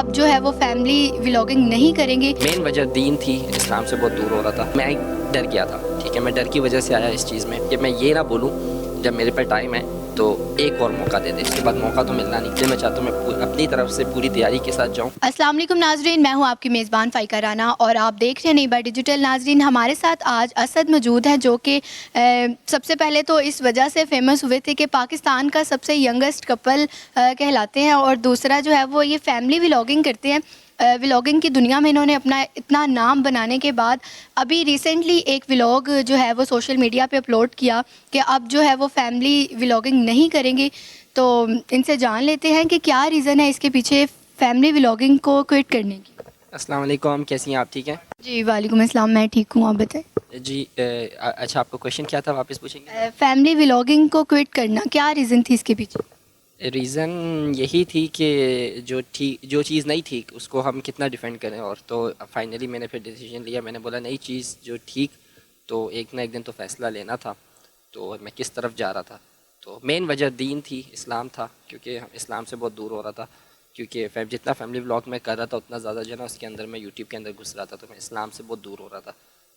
अब जो है वो फैमिली व्लॉगिंग नहीं करेंगे। मेन वजह दीन थी, इस्लाम से बहुत दूर हो रहा था। मैं डर गया था, ठीक है, मैं डर की वजह से आया इस चीज़ में कि मैं ये ना बोलूँ जब मेरे पे टाइम है तो एक और मौका दे दे, इसके बाद मौका तो मिलना नहीं। इसलिए मैं चाहता हूँ मैं अपनी तरफ से पूरी तैयारी के साथ जाऊँ। अस्सलाम वालेकुम नाजरीन, मैं हूँ आपकी मेज़बान फ़ाइका राना और आप देख रहे हैं नई बात डिजिटल। नाजरीन, हमारे साथ आज असद मौजूद है जो कि सबसे पहले तो इस वजह से फ़ेमस हुए थे कि पाकिस्तान का सबसे यंगेस्ट कपल कहलाते हैं, और दूसरा जो है वो ये फैमिली व्लॉगिंग करते हैं। व्लॉगिंग की दुनिया में इन्होंने अपना इतना नाम बनाने के बाद अभी रिसेंटली एक व्लॉग जो है वो सोशल मीडिया पे अपलोड किया कि अब जो है वो फैमिली व्लॉगिंग नहीं करेंगे। तो इनसे जान लेते हैं कि क्या रीज़न है इसके पीछे फैमिली व्लॉगिंग को क्विट करने की। अस्सलाम वालेकुम, कैसी हैं आप? ठीक हैं जी वालेकुम अस्सलाम, मैं ठीक हूँ, आप बताएं। जी। अच्छा, आपका क्वेश्चन क्या था, वापस पूछेंगे? फैमिली व्लॉगिंग को क्विट करना, क्या रीज़न थी इसके पीछे? रीज़न यही थी कि जो चीज़ नहीं ठीक उसको हम कितना डिफेंड करें। और तो फाइनली मैंने फिर डिसीजन लिया, मैंने बोला नई चीज़ जो ठीक, तो एक ना एक दिन तो फ़ैसला लेना था। तो मैं किस तरफ जा रहा था, तो मेन वजह दीन थी, इस्लाम था, क्योंकि इस्लाम से बहुत दूर हो रहा था। क्योंकि जितना फैमिली व्लॉग मैं कर रहा था उतना ज़्यादा जो है ना उसके अंदर मैं यूट्यूब के अंदर घुस रहा था, तो मैं इस्लाम से बहुत दूर हो रहा था।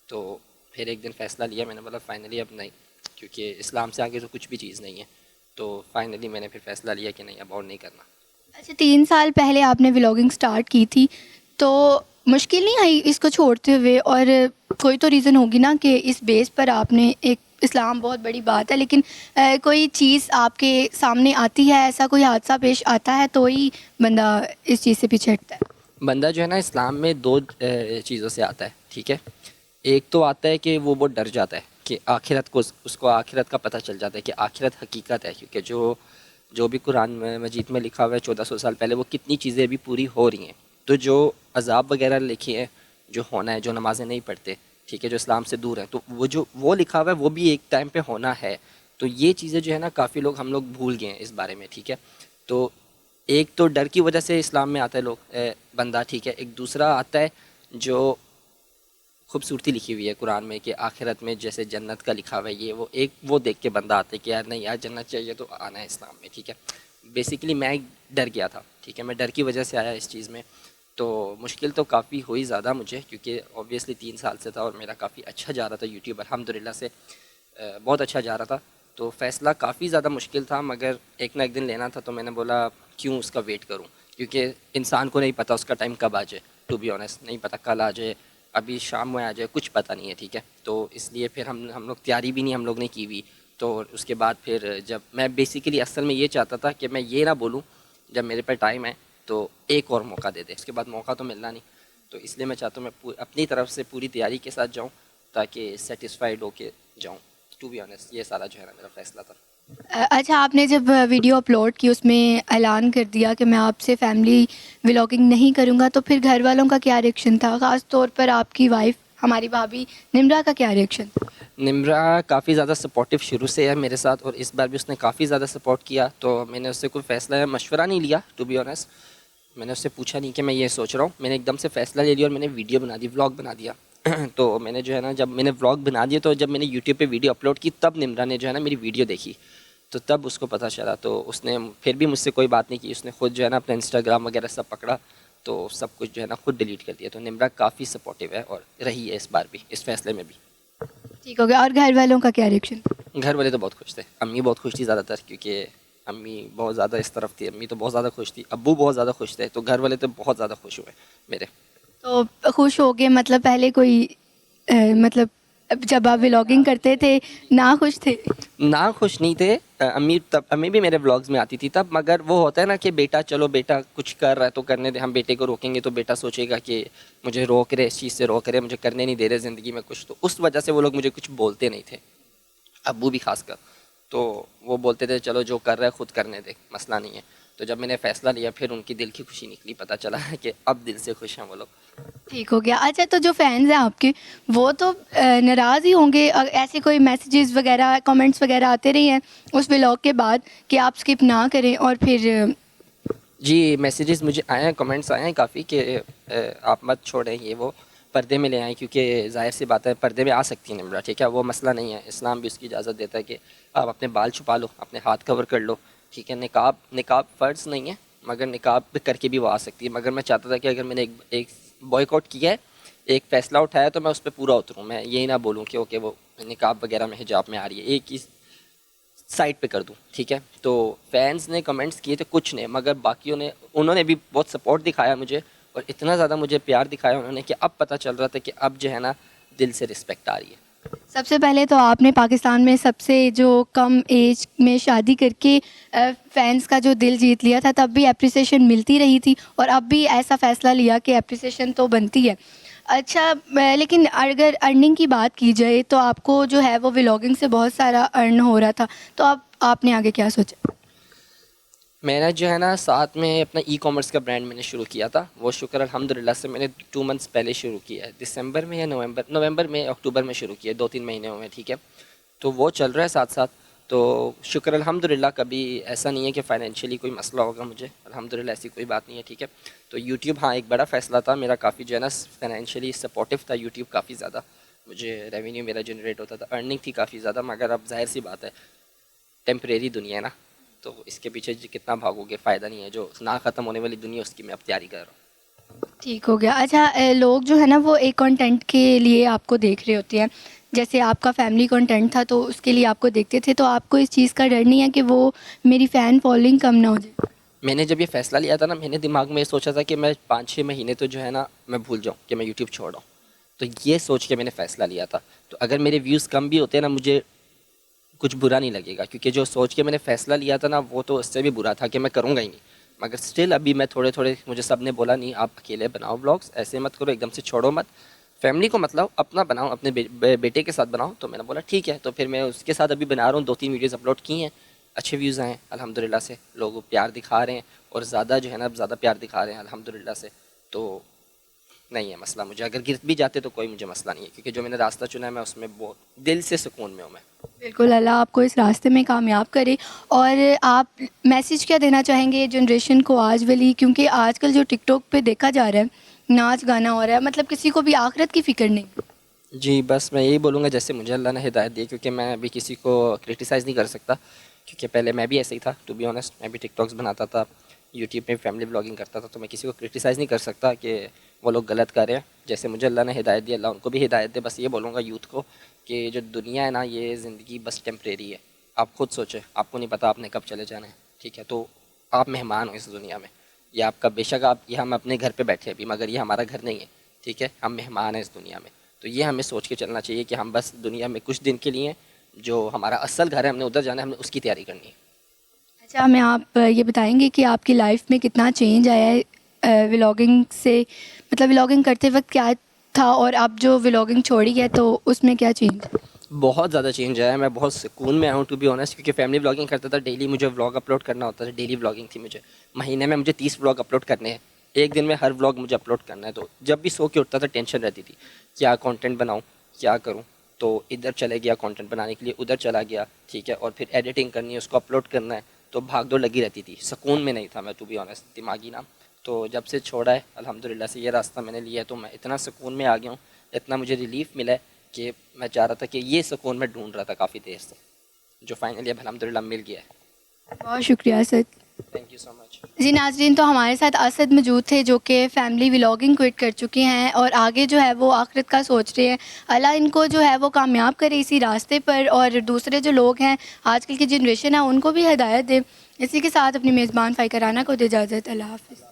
तो फिर एक दिन फ़ैसला लिया, मैंने बोला फाइनली अब नहीं, क्योंकि इस्लाम से आगे तो कुछ भी चीज़ नहीं है। तो फाइनली मैंने फिर फ़ैसला लिया कि नहीं, अब और नहीं करना। अच्छा, 3 साल पहले आपने व्लॉगिंग स्टार्ट की थी, तो मुश्किल नहीं आई इसको छोड़ते हुए? और कोई तो रीज़न होगी ना कि इस बेस पर आपने एक, इस्लाम बहुत बड़ी बात है, लेकिन कोई चीज़ आपके सामने आती है, ऐसा कोई हादसा पेश आता है तो ही बंदा इस चीज़ से पीछे हटता है। बंदा जो है ना इस्लाम में दो चीज़ों से आता है, ठीक है। एक तो आता है कि वो बहुत डर जाता है कि आखिरत को, उसको आखिरत का पता चल जाता है कि आखिरत हकीकत है। क्योंकि जो भी कुरान मजीद में लिखा हुआ है 1400 साल पहले, वो कितनी चीज़ें अभी पूरी हो रही हैं। तो जो अजाब वगैरह लिखी है, जो होना है, जो नमाज़ें नहीं पढ़ते, ठीक है, जो इस्लाम से दूर है, तो वो लिखा हुआ है वो भी एक टाइम पे होना है। तो ये चीज़ें जो है ना काफ़ी लोग, हम लोग भूल गए हैं इस बारे में, ठीक है। तो एक तो डर की वजह से इस्लाम में आता है बंदा, ठीक है। एक दूसरा आता है जो खूबसूरती लिखी हुई है कुरान में कि आखिरत में जैसे जन्नत का लिखा हुआ है, ये वो एक वो देख के बंदा आता है कि यार नहीं यार, जन्नत चाहिए तो आना है इस्लाम में, ठीक है। बेसिकली मैं डर गया था, ठीक है, मैं डर की वजह से आया इस चीज़ में। तो मुश्किल तो काफ़ी हुई ज़्यादा मुझे, क्योंकि ऑब्वियसली 3 साल से था और मेरा काफ़ी अच्छा जा रहा था यूट्यूब, अल्हम्दुलिल्लाह से बहुत अच्छा जा रहा था। तो फ़ैसला काफ़ी ज़्यादा मुश्किल था, मगर एक ना एक दिन लेना था। तो मैंने बोला क्यों उसका वेट करूं, क्योंकि इंसान को नहीं पता उसका टाइम कब आ जाए। टू बी ऑनेस्ट, नहीं पता कल आ जाए, अभी शाम में आ जाए, कुछ पता नहीं है, ठीक है। तो इसलिए फिर हम लोग तैयारी भी नहीं हम लोग ने की हुई। तो उसके बाद फिर जब मैं बेसिकली असल में ये चाहता था कि मैं ये ना बोलूँ जब मेरे पे टाइम है तो एक और मौका दे दे, उसके बाद मौका तो मिलना नहीं। तो इसलिए मैं चाहता हूँ मैं अपनी तरफ से पूरी तैयारी के साथ जाऊँ ताकि सेटिस्फाइड होके जाऊँ। टू बी ऑनेस्ट, ये सारा जो है ना मेरा फ़ैसला था। अच्छा, आपने जब वीडियो अपलोड की उसमें ऐलान कर दिया कि मैं आपसे फैमिली व्लॉगिंग नहीं करूँगा, तो फिर घर वालों का क्या रिएक्शन था? ख़ास तौर पर आपकी वाइफ, हमारी भाभी निम्रा का क्या रिएक्शन था? निम्रा काफ़ी ज़्यादा सपोर्टिव शुरू से है मेरे साथ, और इस बार भी उसने काफ़ी ज़्यादा सपोर्ट किया। तो मैंने उससे कोई फ़ैसला या मशवरा नहीं लिया, टू बी ऑनेस्ट। मैंने उससे पूछा नहीं कि मैं ये सोच रहा हूँ, मैंने एकदम से फ़ैसला ले लिया और मैंने वीडियो बना दी, व्लॉग बना दिया। तो मैंने जो है ना, जब मैंने व्लॉग बना दिया, तो जब मैंने यूट्यूब पे वीडियो अपलोड की, तब निम्रा ने जो है ना मेरी वीडियो देखी, तो तब उसको पता चला। तो उसने फिर भी मुझसे कोई बात नहीं की, उसने खुद जो है ना अपना इंस्टाग्राम वगैरह सब पकड़ा, तो सब कुछ जो है ना खुद डिलीट कर दिया। तो निम्रा काफ़ी सपोर्टिव है और रही है इस बार भी, इस फैसले में भी। ठीक हो गया। और घर वालों का क्या रिएक्शन था? घर वाले तो बहुत खुश थे, अम्मी बहुत खुश थी ज़्यादातर, क्योंकि अम्मी बहुत ज़्यादा इस तरफ थी, अम्मी तो बहुत ज़्यादा खुश थी, अब्बू बहुत ज़्यादा खुश थे। तो घर वाले तो बहुत ज़्यादा खुश हुए मेरे। तो खुश हो गए मतलब पहले कोई मतलब जब आप व्लॉगिंग करते थे ना खुश थे? ना खुश नहीं थे, अम्मी भी मेरे व्लॉग्स में आती थी तब, मगर वो होता है ना कि बेटा, चलो बेटा कुछ कर रहा है तो करने दे, हम बेटे को रोकेंगे तो बेटा सोचेगा कि मुझे रोक रहे, इस चीज़ से रोक रहे, मुझे करने नहीं दे रहे ज़िंदगी में कुछ। तो उस वजह से वो लोग मुझे कुछ बोलते नहीं थे, अब्बू भी खासकर। तो वो बोलते थे चलो जो कर रहा है खुद करने दे, मसला नहीं है। तो जब मैंने फ़ैसला लिया, फिर उनकी दिल की खुशी निकली, पता चला है कि अब दिल से खुश हैं वो लोग। ठीक हो गया। अच्छा, तो जो फैंस हैं आपके, वो तो नाराज़ ही होंगे, ऐसे कोई मैसेजेस वगैरह, कमेंट्स वगैरह आते रहे हैं उस व्लॉग के बाद कि आप स्किप ना करें, और फिर जी, मैसेजेस मुझे आए हैं, कमेंट्स आए हैं काफ़ी कि आप मत छोड़ें, ये वो पर्दे में ले आएँ, क्योंकि ज़ाहिर सी बात है पर्दे में आ सकती है निम्रा, ठीक है, वो मसला नहीं है। इस्लाम भी उसकी इजाज़त देता है कि आप अपने बाल छुपा लो, अपने हाथ कवर कर लो, ठीक है। निकाब निकाब फ़र्ज़ नहीं है, मगर निकाब करके भी वो आ सकती है। मगर मैं चाहता था कि अगर मैंने एक बॉयकॉट किया है, एक फ़ैसला उठाया, तो मैं उस पर पूरा उतरूँ। मैं यही ना बोलूँ कि ओके वो निकाब वगैरह में हिजाब में आ रही है, एक ही साइड पे कर दूँ, ठीक है। तो फैंस ने कमेंट्स किए थे कुछ ने, मगर बाकियों ने, उन्होंने भी बहुत सपोर्ट दिखाया मुझे, और इतना ज़्यादा मुझे प्यार दिखाया उन्होंने कि अब पता चल रहा था कि अब जो है ना दिल से रिस्पेक्ट आ रही है। सबसे पहले तो आपने पाकिस्तान में सबसे जो कम एज में शादी करके फैंस का जो दिल जीत लिया था, तब भी एप्रिसिएशन मिलती रही थी और अब भी ऐसा फ़ैसला लिया कि एप्रिसिएशन तो बनती है। अच्छा, लेकिन अगर अर्निंग की बात की जाए तो आपको जो है वो व्लॉगिंग से बहुत सारा अर्न हो रहा था, तो अब आपने आगे क्या सोचा? मैंने जो है ना साथ में अपना ई-कॉमर्स का ब्रांड मैंने शुरू किया था। वो शुक्र अल्हम्दुलिल्लाह से मैंने 2 मंथ्स पहले शुरू किया है, दिसंबर में या नवंबर में, अक्टूबर में शुरू किया, 2-3 महीने हुए हैं, ठीक है। तो वो चल रहा है साथ साथ। तो शुक्र अल्हम्दुलिल्लाह, कभी ऐसा नहीं है कि फ़ाइनेंशियली कोई मसला होगा मुझे, अल्हम्दुलिल्लाह ऐसी कोई बात नहीं है, ठीक है। तो यूट्यूब, हाँ, एक बड़ा फ़ैसला था मेरा, काफ़ी जो है ना फ़ाइनेंशियली सपोर्टिव था यूट्यूब, काफ़ी ज़्यादा मुझे रेवेन्यू मेरा जनरेट होता था, अर्निंग थी काफ़ी ज़्यादा। मगर अब ज़ाहिर सी बात है, टेम्परेरी दुनिया है ना, तो इसके पीछे कितना भागोगे, फ़ायदा नहीं है। जो ना ख़त्म होने वाली दुनिया, उसकी मैं अब तैयारी कर रहा हूँ। ठीक हो गया। अच्छा, लोग जो है ना वो एक कंटेंट के लिए आपको देख रहे होते हैं, जैसे आपका फैमिली कंटेंट था तो उसके लिए आपको देखते थे, तो आपको इस चीज़ का डर नहीं है कि वो मेरी फ़ैन फॉलोइंग कम ना हो जाए? मैंने जब ये फ़ैसला लिया था ना, मैंने दिमाग में ये सोचा था कि मैं 5-6 महीने तो जो है ना मैं भूल जाऊँ कि मैं यूट्यूब छोड़ रहा हूँ। तो ये सोच के मैंने फ़ैसला लिया था। तो अगर मेरे व्यूज़ कम भी होते हैं ना, मुझे कुछ बुरा नहीं लगेगा, क्योंकि जो सोच के मैंने फ़ैसला लिया था ना, वो तो उससे भी बुरा था कि मैं करूँगा ही नहीं। मगर स्टिल अभी मैं थोड़े थोड़े, मुझे सब ने बोला नहीं आप अकेले बनाओ व्लॉग्स, ऐसे मत करो, एकदम से छोड़ो मत, फैमिली को मत लाओ, अपना बनाओ, अपने बेटे के साथ बनाओ। तो मैंने बोला ठीक है। तो फिर मैं उसके साथ अभी बना रहा हूँ, 2-3 वीडियोज़ अपलोड की हैं, अच्छे व्यूज़ आए हैं अल्हम्दुलिल्लाह से, लोग प्यार दिखा रहे हैं, और ज़्यादा जो है ना ज़्यादा प्यार दिखा रहे हैं अल्हम्दुलिल्लाह से। तो नहीं है मसला, मुझे अगर गिर भी जाते तो कोई मुझे मसला नहीं है, क्योंकि जो मैंने रास्ता चुना है मैं उसमें बहुत दिल से सुकून में हूँ मैं। बिल्कुल, अल्लाह आपको इस रास्ते में कामयाब करे। और आप मैसेज क्या देना चाहेंगे जनरेशन को आज वाली, क्योंकि आजकल जो टिकटॉक पे देखा जा रहा है, नाच गाना हो रहा है, मतलब किसी को भी आखिरत की फ़िक्र नहीं। जी, बस मैं यही बोलूँगा जैसे मुझे अल्लाह ने हिदायत दी, क्योंकि मैं अभी किसी को क्रिटिसाइज़ नहीं कर सकता, क्योंकि पहले मैं भी ऐसे ही था, टू बी ऑनेस्ट। मैं भी टिकटॉक्स बनाता था, यूट्यूब पे फैमिली व्लॉगिंग करता था, तो मैं किसी को क्रिटिसाइज़ नहीं कर सकता कि वो लोग गलत कर रहे हैं। जैसे मुझे अल्लाह ने हिदायत दी, अल्लाह उनको भी हिदायत दे। बस ये बोलूँगा यूथ को कि जो दुनिया है ना, ये ज़िंदगी बस टेम्परेरी है। आप खुद सोचें, आपको नहीं पता आपने कब चले जाना है, ठीक है। तो आप मेहमान हो इस दुनिया में, ये आपका, बेशक आप, ये हम अपने घर पे बैठे हैं अभी, मगर ये हमारा घर नहीं है, ठीक है। हम मेहमान हैं इस दुनिया में। तो ये हमें सोच के चलना चाहिए कि हम बस दुनिया में कुछ दिन के लिए हैं, जो हमारा असल घर है हमने उधर जाना है, हमने उसकी तैयारी करनी है। अच्छा, हमें आप ये बताएँगे कि आपकी लाइफ़ में कितना चेंज आया है व्लॉगिंग से, मतलब व्लॉगिंग करते वक़्त क्या था और अब जो व्लॉगिंग छोड़ी है तो उसमें क्या चेंज? बहुत ज़्यादा चेंज आया है, मैं बहुत सुकून में आया हूँ टू बी ऑनेस्ट, क्योंकि फैमिली व्लॉगिंग करता था, डेली मुझे व्लॉग अपलोड करना होता था, डेली व्लॉगिंग थी मुझे, महीने में मुझे 30 व्लॉग अपलोड करने हैं, एक दिन में हर व्लॉग मुझे अपलोड करना है। तो जब भी सो के उठता था टेंशन रहती थी, क्या कंटेंट बनाऊँ, क्या करूँ। तो इधर चले गया कंटेंट बनाने के लिए, उधर चला गया, ठीक है, और फिर एडिटिंग करनी है, उसको अपलोड करना है, तो भाग दौड़ लगी रहती थी, सुकून में नहीं था मैं टू बी ऑनेस्ट, दिमागी ना। तो जब से छोड़ा है अल्हम्दुलिल्लाह से, ये रास्ता मैंने लिया है, तो मैं इतना सुकून में आ गया हूँ, इतना मुझे रिलीफ मिला है कि मैं चाह रहा था कि ये सुकून मैं ढूंढ रहा था काफ़ी देर से, जो फाइनली अब अल्हम्दुलिल्लाह मिल गया है। बहुत शुक्रिया Asad. Thank you so much. जी नाज़रीन, तो हमारे साथ असद मौजूद थे जो कि फ़ैमिली व्लॉगिंग क्विट कर चुके हैं और आगे जो है वो आखिरत का सोच रहे हैं। अल्लाह इनको जो है वो कामयाब करे इसी रास्ते पर, और दूसरे जो लोग हैं आजकल की जनरेशन है उनको भी हिदायत दे। इसी के साथ अपनी मेज़बान फ़ाइका राना को दे इजाज़त। अल्लाह हाफ़िज़।